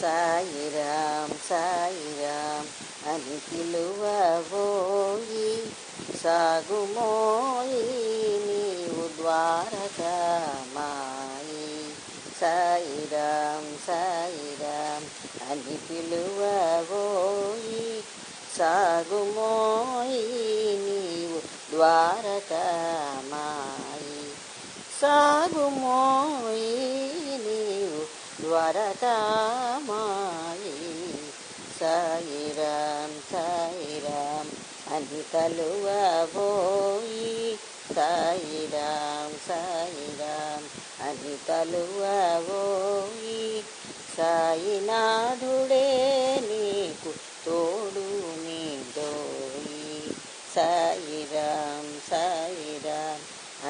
సాయిరాం సాయిరాం అని పిలువబోయి సాగుమోయి నీవు ద్వారకమాయి. సాయిరాం సాయిరాం అని పిలువబోయి సాగుమోయి నీవు ద్వారకమాయి. సాగుమోయి నీవు ద్వారకమాయి. సాయిరాం సాయిరాం అని తలువబోయి సాయిరాం సాయిరాం అని తలువబోయి సాయినాథుడే నీకు తోడు నీడోయి. సాయిరాం సాయిరాం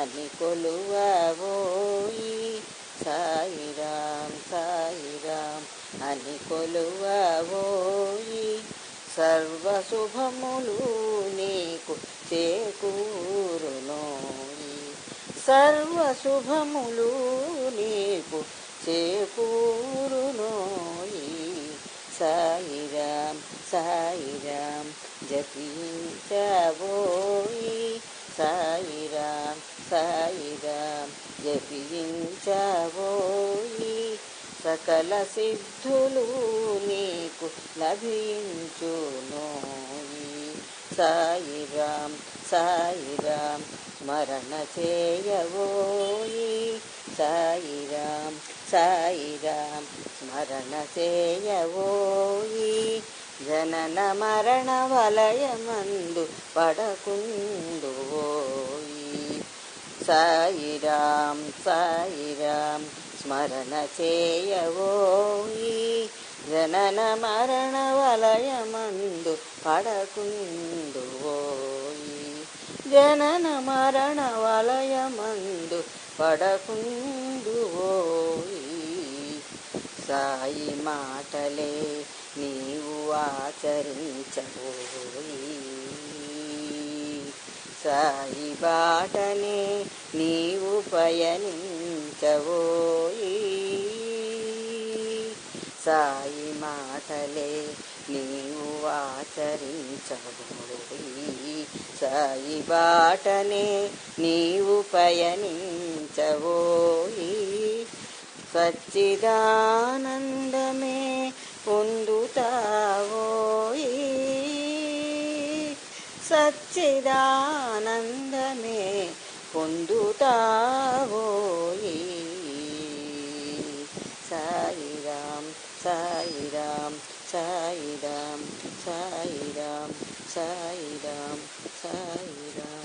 అని కొలువబోయి సాయిరాం సాయిరాం అని కొలువబోయి సర్వశుభములు నీకు చేకూరునోయి. సర్వశుభములు నీకు చేకూరునోయి. సాయిరాం సాయిరాం జపించబోయి సాయిరాం సాయిరాం జపించబోయి సకల సిద్ధులు నీకు లభించునోయి. సాయిరాం సాయిరాం స్మరణ చేయబోయి సాయిరాం సాయిరాం స్మరణ చేయబోయి జనన మరణ వలయమందు పడకుందువోయి. సాయిరాం సాయిరాం స్మరణ చేయబోయి జనన మరణ వలయమందు పడకుందువోయి. జనన మరణ వలయమందు పడకుందువోయి. సాయి మాటలే నీవు ఆచరించబోయి సాయి బాటనే నీవు పయనించబోయి. సాయి మాటలే నీవు ఆచరించబోయి సాయి బాటనే నీవు పయనించబోయి. సచ్చిదానందమే పొందుతావోయి సచ్చిదానందమే పొందుతావోయి. సాయిరాం సాయిరాం సాయిరాం సాయిరాం సాయిరాం సాయిరాం.